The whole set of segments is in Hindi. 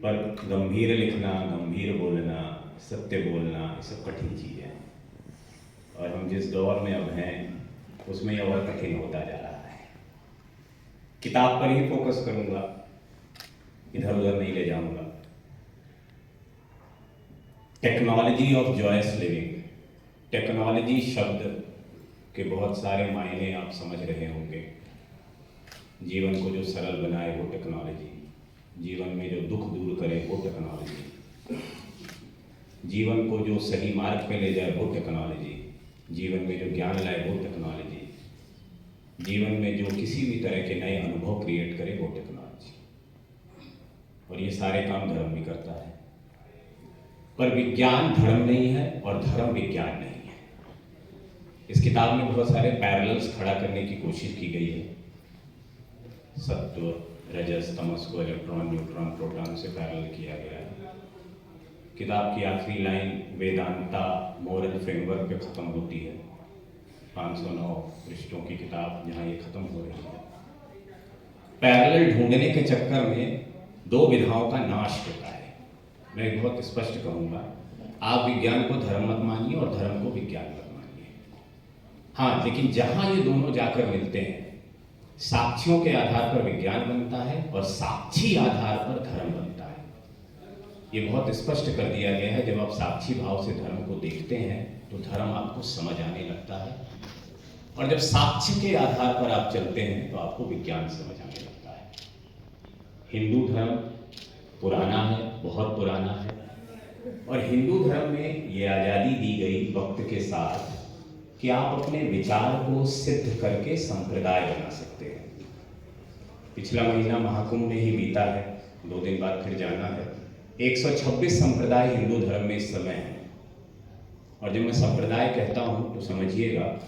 पर गंभीर लिखना, गंभीर बोलना, सत्य बोलना, ये सब कठिन चीज़ है। और हम जिस दौर में अब हैं उसमें यह और कठिन होता जा रहा है। किताब पर ही फोकस करूँगा, इधर उधर नहीं ले जाऊँगा। Technology of joyous living. Technology शब्द के बहुत सारे मायने आप समझ रहे होंगे। जीवन को जो सरल बनाए वो टेक्नोलॉजी, जीवन में जो दुख दूर करे वो टेक्नोलॉजी, जीवन को जो सही मार्ग पे ले जाए वो टेक्नोलॉजी, जीवन में जो ज्ञान लाए वो टेक्नोलॉजी, जीवन में जो किसी भी तरह के नए अनुभव क्रिएट करे वो टेक्नोलॉजी। और ये सारे काम धर्म भी करता है। पर विज्ञान धर्म नहीं है और धर्म विज्ञान नहीं है। इस किताब में बहुत सारे पैरेलल्स खड़ा करने की कोशिश की गई है। सत्व, रजस, तमस को इलेक्ट्रॉन, न्यूट्रॉन, प्रोटॉन से पैरेलल किया गया है। किताब की आखिरी लाइन वेदांता मोरल फ्रेमवर्क पे ख़त्म होती है। 509 पृष्ठों की किताब जहाँ ये ख़त्म हो रही है। पैरेलल ढूंढने के चक्कर में दो विधाओं का नाश होता है। मैं बहुत स्पष्ट कहूँगा, आप विज्ञान को धर्म मत मानिए और धर्म को विज्ञान मत मानिए। हाँ, लेकिन जहाँ ये दोनों जाकर मिलते हैं, साक्ष्यों के आधार पर विज्ञान बनता है और साक्षी आधार पर धर्म बनता है। ये बहुत स्पष्ट कर दिया गया है। जब आप साक्षी भाव से धर्म को देखते हैं तो धर्म आपको समझ आने लगता है, और जब साक्ष्य के आधार पर आप चलते हैं तो आपको विज्ञान समझ आने लगता है। हिंदू धर्म पुराना है, बहुत पुराना है, और हिंदू धर्म में ये आज़ादी दी गई वक्त के साथ कि आप अपने विचार को सिद्ध करके संप्रदाय बना सकते हैं। पिछला महीना महाकुंभ में ही बीता है, 2 दिन बाद फिर जाना है। 126 संप्रदाय हिंदू धर्म में इस समय हैं। और जब मैं संप्रदाय कहता हूँ तो समझिएगा,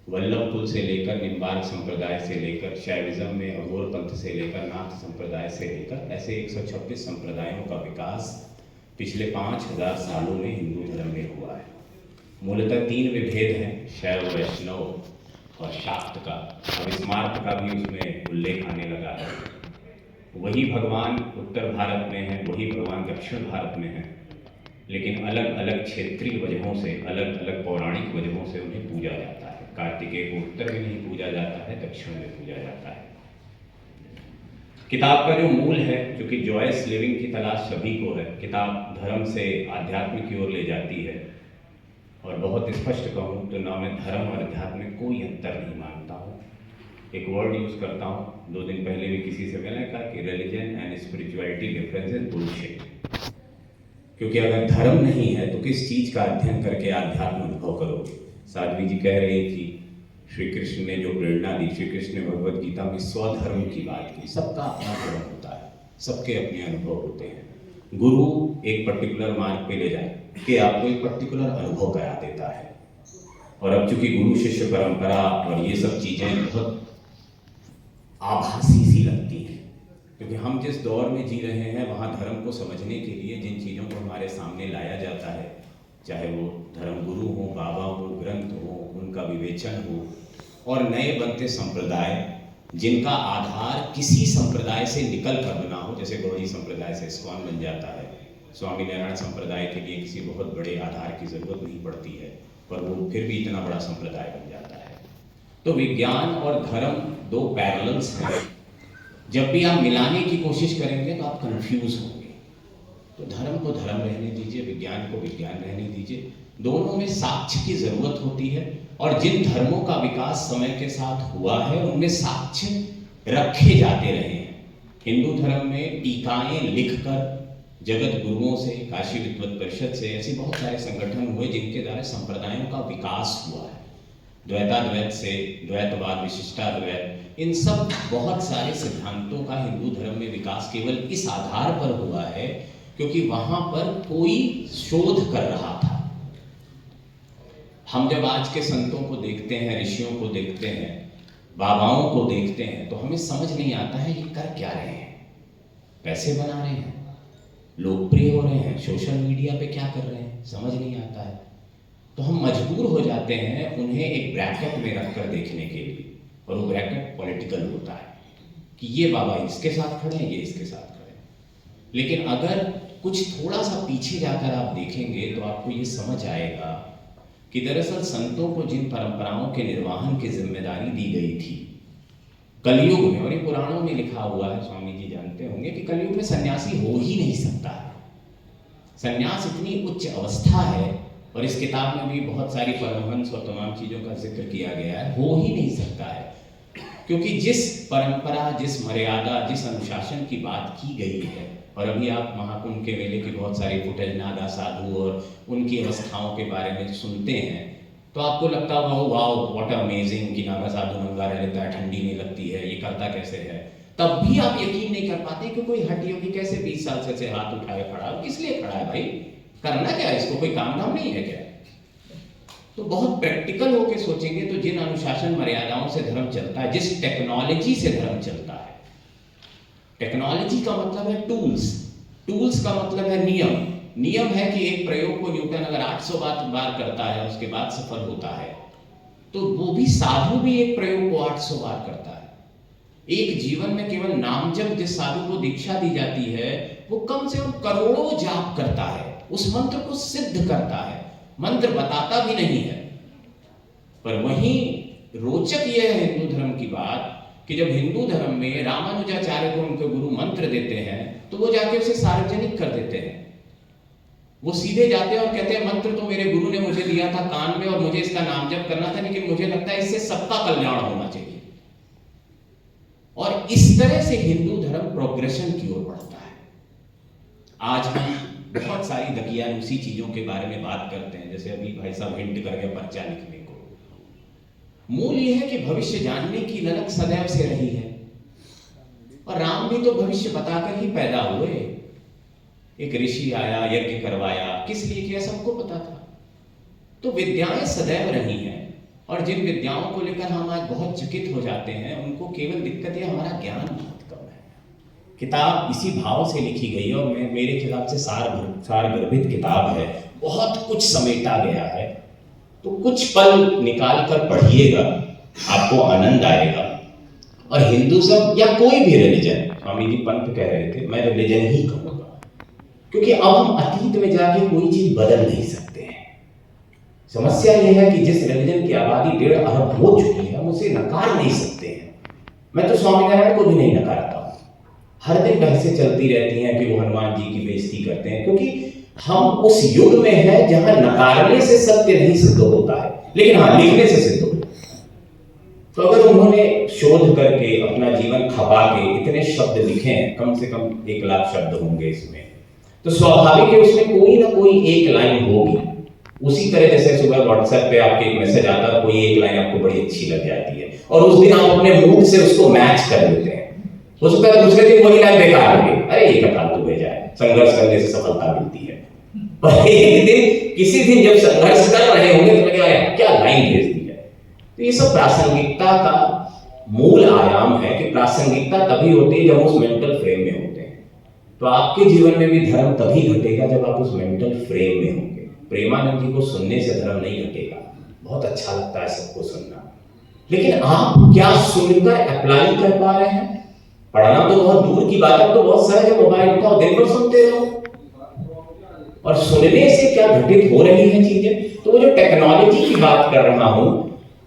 वल्लभ कुल से लेकर निम्बार्क संप्रदाय से लेकर शैविज्म में अघोर पंथ से लेकर नाथ संप्रदाय से लेकर ऐसे 126 संप्रदायों का विकास पिछले 5000 सालों में हिंदू धर्म में हुआ है। मूलतः 3 विभेद हैं, शैव, वैष्णव और शाक्त का। अब स्मार्त का भी उसमें उल्लेख आने लगा है। वही भगवान उत्तर भारत में है, वही भगवान दक्षिण भारत में है, लेकिन अलग अलग क्षेत्रीय वजहों से, अलग अलग पौराणिक वजहों से उन्हें पूजा जाता है। कार्तिकेय को उत्तर में नहीं पूजा जाता है, दक्षिण में पूजा जाता है। किताब का जो मूल है, क्योंकि जॉयस लिविंग की तलाश सभी को है, किताब धर्म से आध्यात्म की ओर ले जाती है। और बहुत स्पष्ट कहूँ तो ना मैं धर्म और अध्यात्म में कोई अंतर नहीं मानता हूँ। एक वर्ड यूज़ करता हूँ, 2 दिन पहले भी किसी से मैंने कहा कि religion and spirituality difference is bullshit. क्योंकि अगर धर्म नहीं है तो किस चीज़ का अध्ययन करके आध्यात्म अनुभव करोगे। साध्वी जी कह रही थी, श्री कृष्ण ने जो प्रेरणा दी, श्री कृष्ण ने भगवद गीता में स्वधर्म की बात की। सबका अपना धर्म होता है, सबके अपने अनुभव होते हैं। गुरु एक पर्टिकुलर मार्ग पे ले जाए कि आपको एक पर्टिकुलर अनुभव करा देता है। और अब चूंकि गुरु शिष्य परंपरा और ये सब चीज़ें बहुत आभासी सी लगती हैं, क्योंकि हम जिस दौर में जी रहे हैं वहाँ धर्म को समझने के लिए जिन चीज़ों को हमारे सामने लाया जाता है, चाहे वो धर्म गुरु हो, बाबा हो, ग्रंथ हो, उनका विवेचन हो, और नए बनते संप्रदाय जिनका आधार किसी संप्रदाय से निकल कर बना हो, जैसे गौड़ी संप्रदाय से इस्कॉन बन जाता है। स्वामी नारायण संप्रदाय के लिए किसी बहुत बड़े आधार की जरूरत नहीं पड़ती है, पर वो फिर भी इतना बड़ा संप्रदाय बन जाता है। तो विज्ञान और धर्म 2 पैरेलल्स हैं। जब भी आप मिलाने की कोशिश करेंगे तो आप कंफ्यूज होंगे। तो धर्म को धर्म रहने दीजिए, विज्ञान को विज्ञान रहने दीजिए। दोनों में साक्ष्य की जरूरत होती है, और जिन धर्मों का विकास समय के साथ हुआ है उनमें साक्ष्य रखे जाते रहे हैं। हिंदू धर्म में टीकाएं लिखकर जगत गुरुओं से, काशी विद्वत परिषद से, ऐसे बहुत सारे संगठन हुए जिनके द्वारा संप्रदायों का विकास हुआ है। द्वैताद्वैत से द्वैतवाद, विशिष्टाद्वैत, इन सब बहुत सारे सिद्धांतों का हिंदू धर्म में विकास केवल इस आधार पर हुआ है क्योंकि वहां पर कोई शोध कर रहा था। हम जब आज के संतों को देखते हैं, ऋषियों को देखते हैं, बाबाओं को देखते हैं, तो हमें समझ नहीं आता है ये कर क्या रहे हैं। पैसे बना रहे हैं, लोकप्रिय हो रहे हैं, सोशल मीडिया पे क्या कर रहे हैं, समझ नहीं आता है। तो हम मजबूर हो जाते हैं उन्हें एक ब्रैकेट में रखकर देखने के लिए, और वो ब्रैकेट पॉलिटिकल होता है कि ये बाबा इसके साथ खड़े हैं, ये इसके साथ खड़े हैं। लेकिन अगर कुछ थोड़ा सा पीछे जाकर आप देखेंगे तो आपको ये समझ आएगा कि दरअसल संतों को जिन परंपराओं के निर्वहन की जिम्मेदारी दी गई थी कलयुग में, और ये पुराणों में लिखा हुआ है, स्वामी जी जानते होंगे कि कलयुग में सन्यासी हो ही नहीं सकता है। सन्यास इतनी उच्च अवस्था है, और इस किताब में भी बहुत सारी परमहंस और तमाम चीज़ों का जिक्र किया गया है, हो ही नहीं सकता है। क्योंकि जिस परंपरा, जिस मर्यादा, जिस अनुशासन की बात की गई है, और अभी आप महाकुंभ के मेले की बहुत सारी फुटेज नागा साधु और उनकी अवस्थाओं के बारे में सुनते हैं तो आपको लगता होगा वाओ व्हाट अमेजिंग कि नागा साधु नंगा रह लेता है, ठंडी नहीं लगती है, ये करता कैसे है। तब भी आप यकीन नहीं कर पाते कि कोई हड्डियों की कैसे 20 साल से हाथ उठाए खड़ा है, किस लिए खड़ा है भाई, करना क्या है, इसको कोई काम धाम नहीं है क्या। तो बहुत प्रैक्टिकल होके सोचेंगे तो जिन अनुशासन मर्यादाओं से धर्म चलता है, जिस टेक्नोलॉजी से धर्म चलता है, टेक्नोलॉजी का मतलब है टूल्स, टूल्स का मतलब है नियम। नियम है कि एक प्रयोग को न्यूटन अगर 800 बार करता है उसके बाद सफल होता है, तो वो भी साधु भी एक प्रयोग को 800 बार करता है। एक जीवन में केवल नाम जप जिस साधु को दीक्षा दी जाती है वो कम से कम करोड़ों जाप करता है, उस मंत्र को सिद्ध करता है, मंत्र बताता भी नहीं है। पर वहीं रोचक यह है हिंदू धर्म की बात कि जब हिंदू धर्म में रामानुजाचार्य को उनके गुरु मंत्र देते हैं तो वो जाके उसे सार्वजनिक कर देते हैं। वो सीधे जाते हैं और कहते हैं मंत्र तो मेरे गुरु ने मुझे दिया था कान में और मुझे इसका नाम जप करना था, लेकिन मुझे लगता है इससे सबका कल्याण होना चाहिए। और इस तरह से हिंदू धर्म प्रोग्रेशन की ओर बढ़ता है। आज हम बहुत सारी दकियानूसी चीजों के बारे में बात करते हैं, जैसे अभी भाई साहब हिंट कर गए पर्चा लिखने को। मूल यह है कि भविष्य जानने की ललक सदैव से रही है, और राम भी तो भविष्य बताकर ही पैदा हुए। एक ऋषि आया, यज्ञ करवाया, किस लिए किया सबको पता था। तो विद्याएं सदैव रही हैं, और जिन विद्याओं को लेकर हम आज बहुत चकित हो जाते हैं उनको केवल दिक्कत है हमारा ज्ञान बहुत कम है। किताब इसी भाव से लिखी गई है, और मेरे खिलाफ से सार गर्भित किताब है, बहुत कुछ समेटा गया है। तो कुछ पल निकाल कर पढ़िएगा, आपको आनंद आएगा। और हिंदुइज्म या कोई भी रिलीजन, स्वामी जी पंत कह रहे थे, मैं रिलीजन ही कहूंगा, क्योंकि अब हम अतीत में जाके कोई चीज बदल नहीं सकते हैं। समस्या यह है कि जिस रिलीजन की आबादी 1.5 अरब हो चुकी है हम उसे नकार नहीं सकते हैं। मैं तो स्वामीनारायण को भी नहीं नकारता हूं, हर दिन बहसें चलती रहती हैं कि वो हनुमान जी की बेइज्जती करते हैं, क्योंकि हम उस युग में हैं जहां नकारने से सत्य नहीं सिद्ध होता है, लेकिन हाँ लिखने से सिद्ध होता है। तो अगर उन्होंने शोध करके अपना जीवन खपा के इतने शब्द लिखे हैं, कम से कम 1 लाख शब्द होंगे इसमें, तो स्वाभाविक है उसमें कोई ना कोई एक लाइन होगी। उसी तरह जैसे सुबह व्हाट्सएप पे आपके एक मैसेज आता है, कोई एक लाइन आपको बड़ी अच्छी लग जाती है और उस दिन आप अपने मूड से उसको मैच कर लेते हैं। हो सकता है दूसरे दिन वही लाइन बेकार लगे, अरे ये क्या फालतू भेजा है, संघर्ष करने से सफलता मिलती है। पर एक दिन किसी दिन जब संघर्ष कर रहे होंगे तो लगेगा क्या लाइन भेज दी है। तो ये सब प्रासंगिकता का मूल आयाम है कि प्रासंगिकता तभी होती है जब उस मेंटल फ्रेम में होते हैं। तो आपके जीवन में भी धर्म तभी घटेगा जब आप उस मेंटल फ्रेम में होंगे। प्रेमानंद जी को सुनने से धर्म नहीं घटेगा, बहुत अच्छा लगता है सबको सुनना, लेकिन आप क्या सुनकर अप्लाई कर पा रहे हैं? पढ़ना तो बहुत दूर की बात है, तो बहुत सारे जो मोबाइल उठाओ दिन भर सुनते रहो, और सुनने से क्या घटित हो रही है चीजें। तो वो जो टेक्नोलॉजी की बात कर रहा हूं,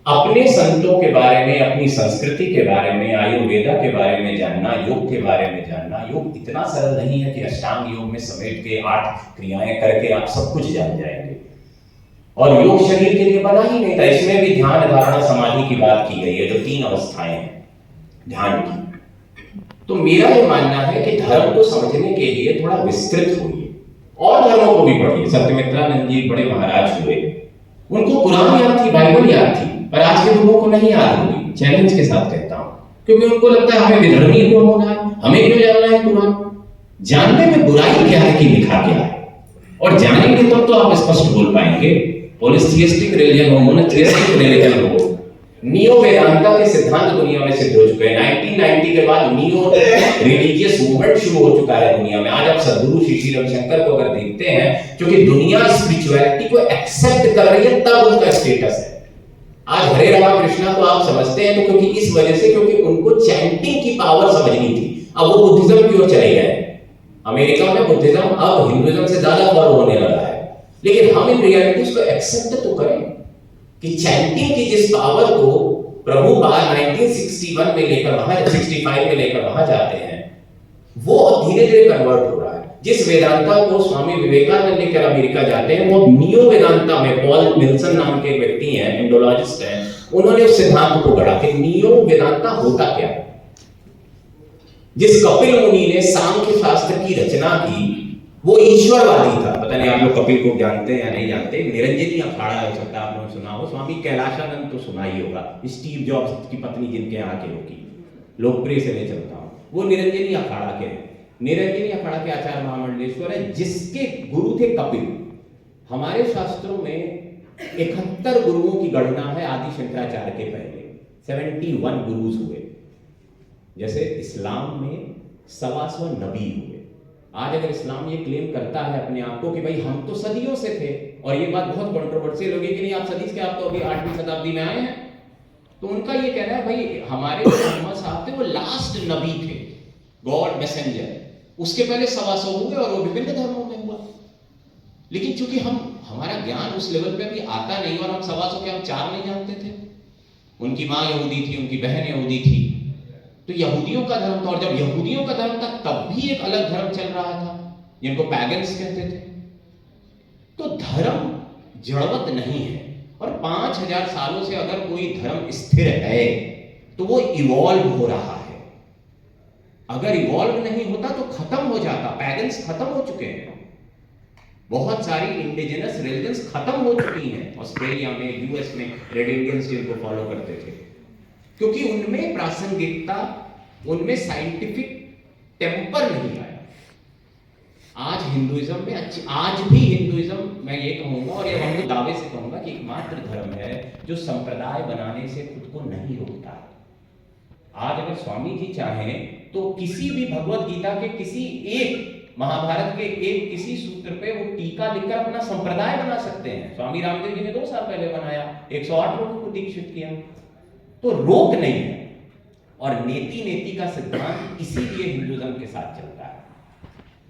अपने संतों के बारे में, अपनी संस्कृति के बारे में, आयुर्वेदा के बारे में जानना, योग के बारे में जानना। योग इतना सरल नहीं है कि अष्टांग योग में समेट के 8 क्रियाएं करके आप सब कुछ जान जाएंगे, और योग शरीर के लिए बना ही नहीं था। इसमें भी ध्यान, धारणा, समाधि की बात की गई है, जो 3 अवस्थाएं हैं ध्यान की। तो मेरा यह मानना है कि धर्म को समझने के लिए थोड़ा विस्तृत होइए, और धर्मों को भी पढ़िए। सत्यमित्रानंद जी बड़े महाराज हुए, उनको कुरान याद थी, बाइबल याद थी, पर आज के लोगों को नहीं याद होगी। चैलेंज के साथ कहता हूं, क्योंकि उनको लगता है हमें विधर्मी क्यों होना है, हमें क्यों जानना है कुरान। जानने में बुराई क्या है कि लिखा क्या है, और जानेंगे तब तो आप स्पष्ट बोल पाएंगे। पॉलिथियस्टिक रिलीजन हो, मोनोथियस्टिक रिलीजन हो, नियो वेदांता के सिद्धांत दुनिया में सिद्ध हो चुके हैं। 1990 के बाद नियो रिलीजियस मूवमेंट शुरू हो चुका है दुनिया में। आज आप सद्गुरु श्री श्री रविशंकर को अगर देखते हैं, क्योंकि दुनिया स्पिरिचुअलिटी को एक्सेप्ट कर रही है, तब उनका स्टेटस है। आज हरे रामा कृष्णा को आप समझते हैं तो क्योंकि इस वजह से, क्योंकि उनको चैंटिंग की पावर समझनी थी। अब वो बुद्धिज्म की ओर चले गए, अमेरिका में बुद्धिज्म अब हिंदुइज्म से ज्यादा फॉलो होने लगा है, लेकिन हम इन रियलिटीज को एक्सेप्ट तो करें कि चैंटिंग की जिस पावर को प्रभु बाहर 1961 में लेकर वहां 65 में लेकर वहां जाते हैं, वो अब धीरे धीरे कन्वर्ट हो रहा है। जिस वेदांता को स्वामी विवेकानंद लेकर अमेरिका जाते हैं, वो नियो वेदांता में पॉल मिल्सन नाम के व्यक्ति हैं, इंडोलॉजिस्ट हैं, उन्होंने उस सिद्धांत को गढ़ा कि नियो वेदांता होता क्या है। जिस कपिल मुनि ने सांख्य शास्त्र की रचना की, वो ईश्वरवादी था। पता नहीं आप लोग कपिल को जानते हैं या नहीं जानते। निरंजनी अखाड़ा हो सकता है आप लोगों ने सुना हो, स्वामी कैलाशानंद तो सुना ही होगा, स्टीव जॉब्स की पत्नी जिनके यहाँ के होगी, लोकप्रिय से ले चलता हूँ, वो निरंजनी अखाड़ा के निरंजनी अखाड़ा के आचार्य महामंडलेश्वर है, जिसके गुरु थे कपिल। हमारे शास्त्रों में 71 गुरुओं की गणना है आदि शंकराचार्य के पहले, 71 गुरुज हुए। जैसे इस्लाम में 125 नबी हुए। आज अगर इस्लाम ये क्लेम करता है अपने आप को कि भाई हम तो सदियों से थे, और ये बात बहुत कंट्रोवर्शियल होगी कि नहीं आप सदी से, आप तो अभी 8वीं शताब्दी में आए हैं, तो उनका ये कहना है भाई हमारे जो मोहम्मद साहब थे वो लास्ट नबी थे, गॉड मैसेंजर। उसके पहले 125 हुए और वो विभिन्न धर्मों में हुआ। लेकिन चूंकि हमारा ज्ञान उस लेवल पे अभी आता नहीं, और हम 125 के हम 4 नहीं जानते थे। उनकी माँ यहूदी थी, उनकी बहन यहूदी थी, तो यहूदियों का धर्म था। और जब यहूदियों का धर्म था तब भी एक अलग धर्म चल रहा था जिनको पैगन्स कहते थे। तो धर्म जड़वत नहीं है, और 5000 सालों से अगर कोई धर्म स्थिर है तो वो इवॉल्व हो रहा है। अगर इवॉल्व नहीं होता तो खत्म हो जाता। पैगन्स खत्म हो चुके हैं, बहुत सारी इंडिजिनस रिलीजन्स खत्म हो चुकी हैं। ऑस्ट्रेलिया में, यूएस में रेड इंडियंस जिनको फॉलो करते थे, क्योंकि उनमें प्रासंगिकता, उनमें साइंटिफिक टेम्पर नहीं आया। आज हिंदुइज्म में आज भी हिंदुइज्म, मैं ये कहूंगा और ये हम दावे से कहूंगा कि एकमात्र धर्म है जो संप्रदाय बनाने से खुद को नहीं रोकता है। आज अगर स्वामी जी चाहें तो किसी भी भगवत गीता के किसी एक, महाभारत के एक किसी सूत्र पे वो टीका लिखकर अपना संप्रदाय बना सकते हैं। स्वामी रामदेव जी ने 2 साल पहले बनाया, 108 लोगों को दीक्षित किया। तो रोक नहीं है, और नेति नेति का सिद्धांत इसीलिए हिंदुइज्म के साथ चलता है।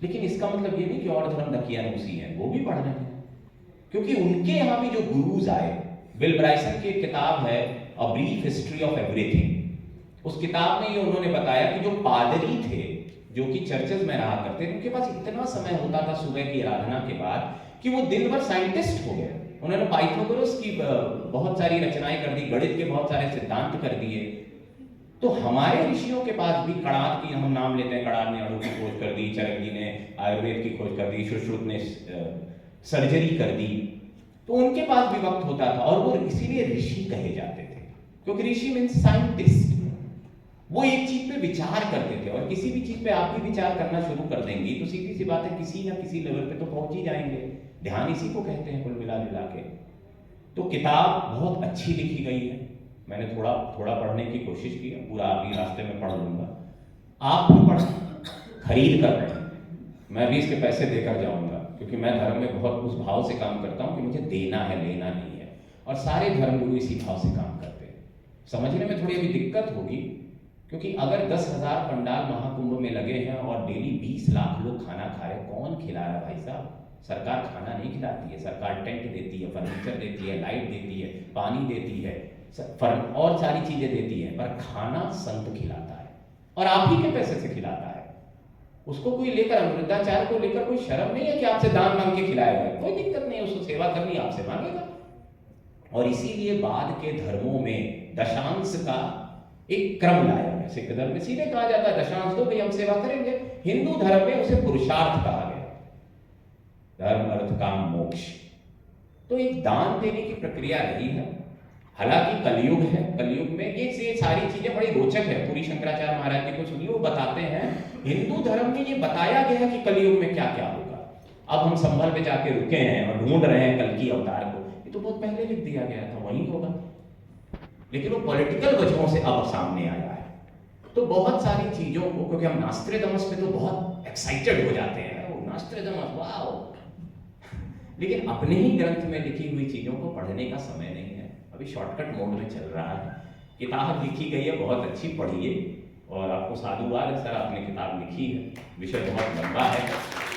लेकिन इसका मतलब ये नहीं कि और धर्म दकियानूसी हैं, वो भी पढ़ रहे हैं, क्योंकि उनके यहाँ भी जो गुरुज आए। बिल ब्राइसन की एक किताब है a brief history of everything. उस किताब में ये उन्होंने बताया कि जो पादरी थे, जो कि चर्चेस में रहा करते थे, उनके पास इतना समय होता था सुबह की आराधना के बाद कि वो दिन भर साइंटिस्ट हो गए। उन्होंने पाइथागोरस की बहुत सारी रचनाएं कर दी, गणित के बहुत सारे सिद्धांत कर दिए। तो हमारे ऋषियों के पास भी, कणाद की हम नाम लेते हैं, कणाद ने अणु की खोज कर दी, चरक जी ने आयुर्वेद की खोज कर दी, सुश्रुत ने सर्जरी कर दी। तो उनके पास भी वक्त होता था, और वो इसीलिए ऋषि कहे जाते थे, क्योंकि ऋषि मीन्स साइंटिस्ट। वो एक चीज पे विचार करते थे, और किसी भी चीज पे आप भी विचार करना शुरू कर देंगी तो सीधी सी बात है किसी ना किसी लेवल पे तो पहुंच ही जाएंगे। ध्यान इसी को कहते हैं कुल मिला जुला के। तो किताब बहुत अच्छी लिखी गई है, मैंने थोड़ा थोड़ा पढ़ने की कोशिश की है, पूरा अभी रास्ते में पढ़ लूंगा। आप भी पढ़, खरीद कर पढ़ें, मैं भी इसके पैसे देकर जाऊंगा, क्योंकि मैं धर्म में बहुत उस भाव से काम करता हूं कि मुझे देना है, लेना नहीं है। और सारे धर्मगुरु इसी भाव से काम करते हैं। समझने में थोड़ी अभी दिक्कत होगी, क्योंकि अगर 10,000 पंडाल महाकुंभ में लगे हैं और डेली 20 लाख लोग खाना खा रहे, कौन खिला रहा है भाई साहब? सरकार खाना नहीं खिलाती है, सरकार टेंट देती है, फर्नीचर देती है, लाइट देती है, पानी देती है, और सारी चीजें देती है, पर खाना संत खिलाता है, और आप ही के पैसे से खिलाता है। उसको कोई लेकर, अमृताचार्य को लेकर कोई शर्म नहीं है कि आपसे दान मांग के खिलाएगा, कोई दिक्कत नहीं है, उसको सेवा करनी आपसे मांगेगा। और इसीलिए बाद के धर्मों में दशांश का एक क्रम लाया है। सिख धर्म में सीधे कहा जाता है दशांश दो भाई हम सेवा करेंगे। हिंदू धर्म में उसे पुरुषार्थ कहा गया, धर्म अर्थ काम मोक्ष। तो एक दान देने की प्रक्रिया रही है। हालांकि कलयुग है, कलयुग में ये सारी चीजें बड़ी रोचक है। पूरी शंकराचार्य महाराज जी को सुनिए, वो बताते हैं हिंदू धर्म में ये बताया गया है कि कलयुग में क्या क्या होगा। अब हम संभल में जाके रुके हैं और ढूंढ रहे हैं कल की अवतार को, ये तो बहुत पहले लिख दिया गया था, वही होगा, लेकिन वो पॉलिटिकल वजहों से अब सामने आया है। तो बहुत सारी चीजों को, क्योंकि हम नास्त्रेदमस पे तो बहुत एक्साइटेड हो जाते हैं, नास्त्रेदमस वाओ, लेकिन अपने ही ग्रंथ में लिखी हुई चीजों को पढ़ने का समय नहीं है। अभी शॉर्टकट मोड में चल रहा है। किताब लिखी गई है, बहुत अच्छी, पढ़िए, और आपको साधुवाद है सर, आपने किताब लिखी है, विषय बहुत लंबा है।